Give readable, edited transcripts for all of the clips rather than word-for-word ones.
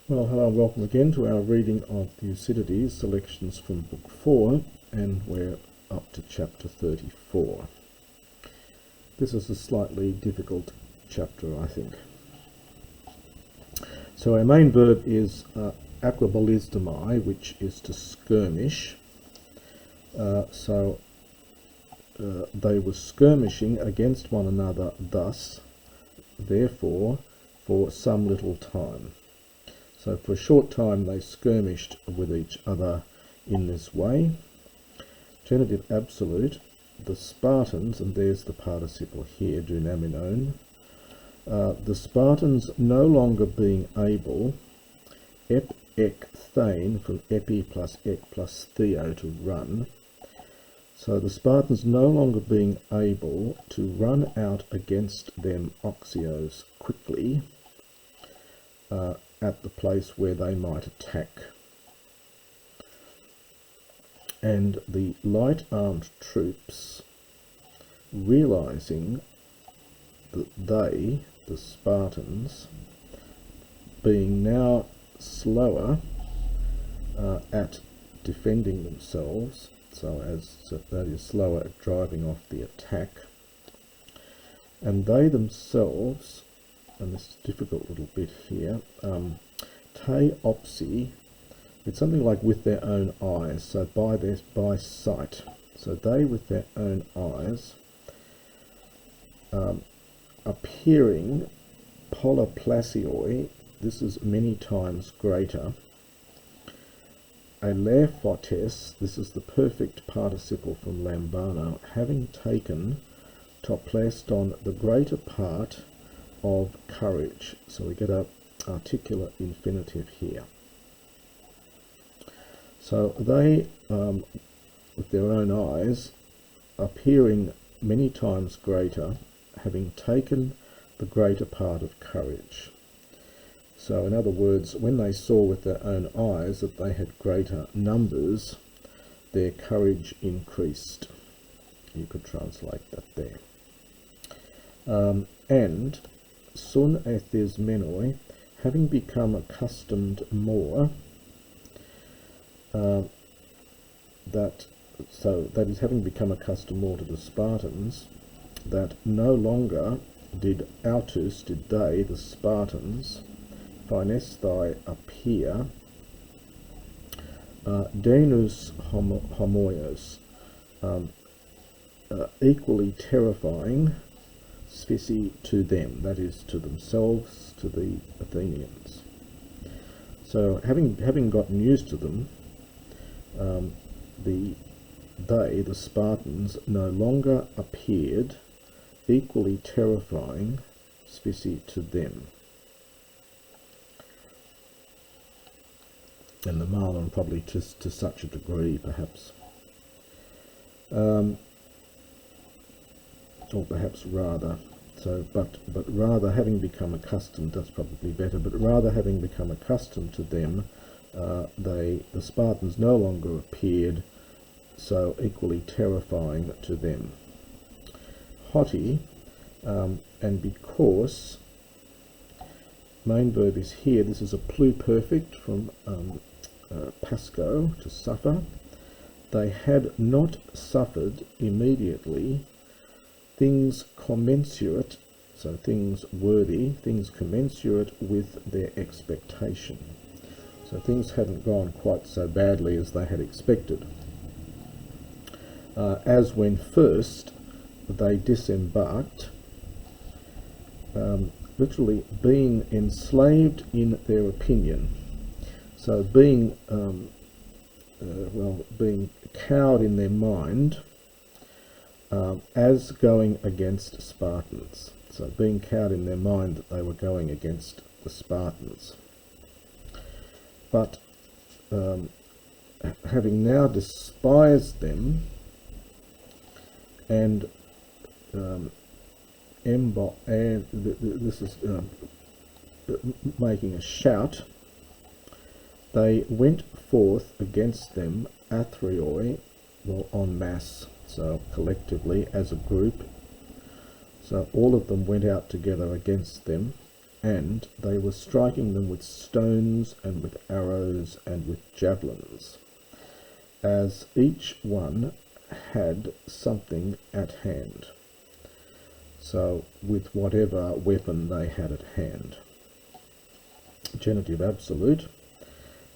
Well, hello and welcome again to our reading of Thucydides, selections from Book 4, and we're up to chapter 34. This is a slightly difficult chapter, I think. So our main verb is akrabolizdomai, which is to skirmish. They were skirmishing against one another thus, therefore, for some little time. So for a short time they skirmished with each other in this way. Genitive absolute, the Spartans, and there's the participle here, dunaminon, the Spartans no longer being able, ep ek thein, from epi plus ek plus theo, to run. So the Spartans no longer being able to run out against them oxios quickly, at the place where they might attack. And the light-armed troops, realizing that they, the Spartans, being now slower at defending themselves, so that is slower at driving off the attack, and they themselves, and this is a difficult little bit here, te opsi, it's something like with their own eyes, so by sight. So they with their own eyes, appearing polyplasioi, this is many times greater, alephotes, this is the perfect participle from lambano, having taken toplaston, the greater part of courage. So we get a articulate infinitive here. So they, with their own eyes, appearing many times greater, having taken the greater part of courage. So in other words, when they saw with their own eyes that they had greater numbers, their courage increased. You could translate that there. And sun ethesmenoi, having become accustomed more, that is, having become accustomed more to the Spartans, that no longer did they, the Spartans, phinesthai appear, denus homoios, equally terrifying, sphici, to them, that is, to themselves, to the Athenians. So having gotten used to them, the Spartans, no longer appeared equally terrifying, sphici, to them. And the Marlon probably to such a degree, perhaps. Or perhaps rather. So, but rather having become accustomed, that's probably better, but rather having become accustomed to them, the Spartans no longer appeared so equally terrifying to them. Hoti, and because, main verb is here, this is a pluperfect from pasco, to suffer. They had not suffered immediately things commensurate, so things worthy, things commensurate with their expectation. So things hadn't gone quite so badly as they had expected. As when first they disembarked, literally being enslaved in their opinion. So being being cowed in their mind, as going against Spartans. So being cowed in their mind that they were going against the Spartans. But having now despised them, and this is making a shout, they went forth against them, athrioi, well, en masse, so collectively as a group. So all of them went out together against them, and they were striking them with stones and with arrows and with javelins, as each one had something at hand. So with whatever weapon they had at hand. Genitive absolute.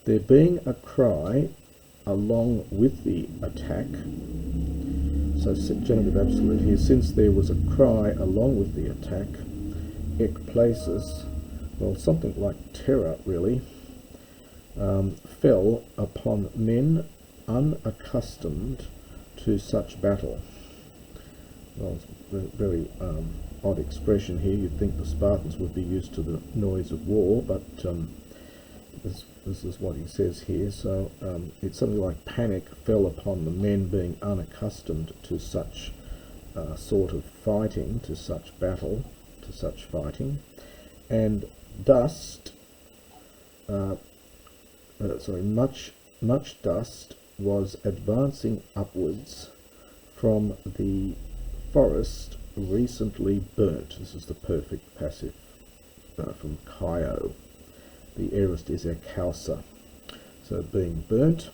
There being a cry along with the attack. So genitive absolute here, since there was a cry along with the attack, ekplasis, well, something like terror really, fell upon men unaccustomed to such battle. Well, it's a very odd expression here. You'd think the Spartans would be used to the noise of war, but this is what he says here. So it's something like panic fell upon the men being unaccustomed to such sort of fighting, to such battle, to such fighting, and dust, much dust was advancing upwards from the forest recently burnt. This is the perfect passive from Kaio. The aorist is ekausa. So being burnt,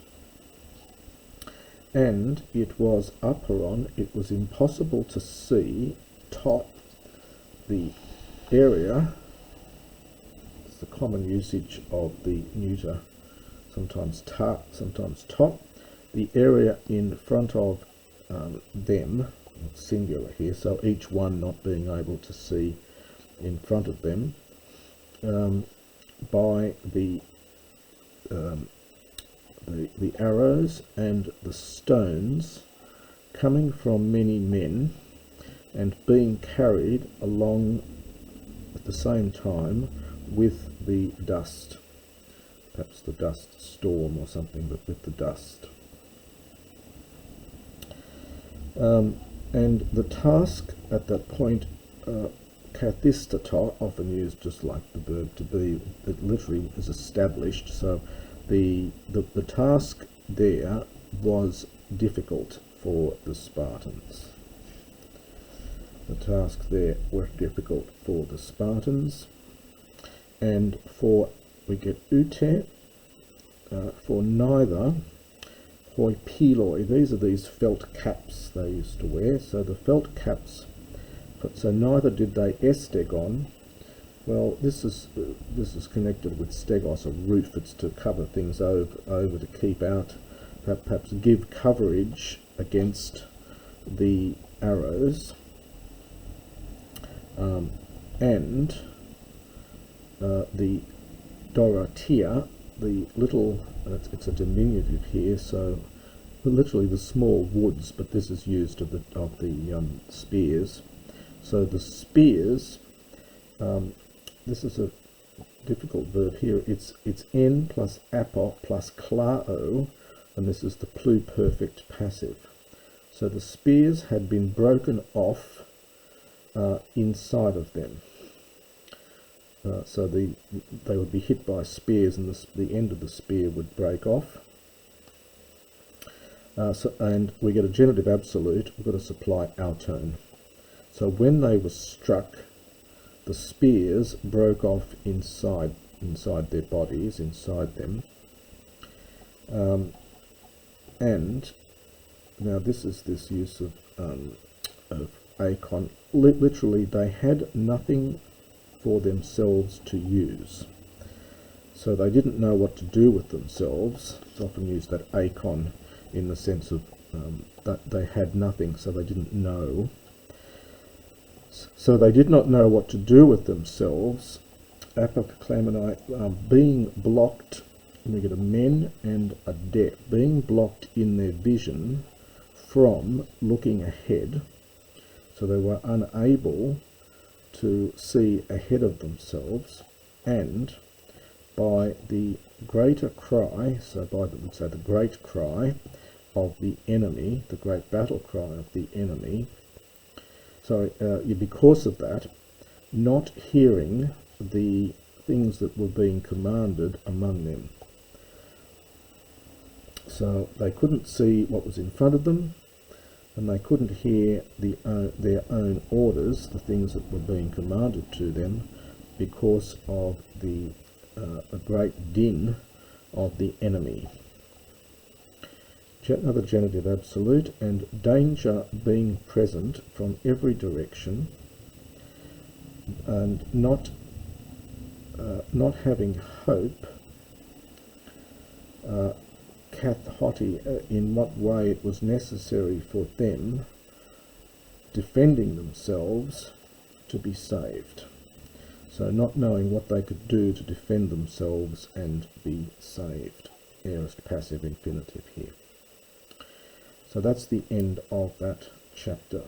and it was aperon, it was impossible to see top the area. It's the common usage of the neuter, sometimes ta, sometimes top, the area in front of them, singular here, so each one not being able to see in front of them, by the arrows and the stones coming from many men and being carried along at the same time with the dust, perhaps the dust storm or something, but with the dust. And the task at that point, kathistata, often used just like the verb to be, it literally is established. So the task there was difficult for the Spartans. The task there was difficult for the Spartans. And we get ute, for neither, hoi piloi, these are these felt caps they used to wear. So the felt caps, so neither did they estegon. Well, this is connected with stegos, a roof. It's to cover things over to keep out, perhaps give coverage against the arrows, and the doratia, the little, it's a diminutive here, so literally the small woods, but this is used of the spears. So the spears, this is a difficult verb here. It's n plus apo plus klao, and this is the pluperfect passive. So the spears had been broken off inside of them. So they would be hit by spears, and the end of the spear would break off. And we get a genitive absolute. We've got to supply auton. So when they were struck, the spears broke off inside their bodies, inside them. And now this is this use of akon. Literally, they had nothing for themselves to use. So they didn't know what to do with themselves. It's often used that akon in the sense of that they had nothing, so they didn't know. So they did not know what to do with themselves. Apoklameni, being blocked, we get a men and a de, being blocked in their vision from looking ahead. So they were unable to see ahead of themselves, and by the greater cry, so by the great cry of the enemy, the great battle cry of the enemy, so because of that, not hearing the things that were being commanded among them. So they couldn't see what was in front of them, and they couldn't hear their own orders, the things that were being commanded to them, because of the a great din of the enemy. Another genitive absolute, and danger being present from every direction, and not having hope, kath hoti, in what way it was necessary for them, defending themselves, to be saved. So not knowing what they could do to defend themselves and be saved. Aorist passive infinitive here. So that's the end of that chapter.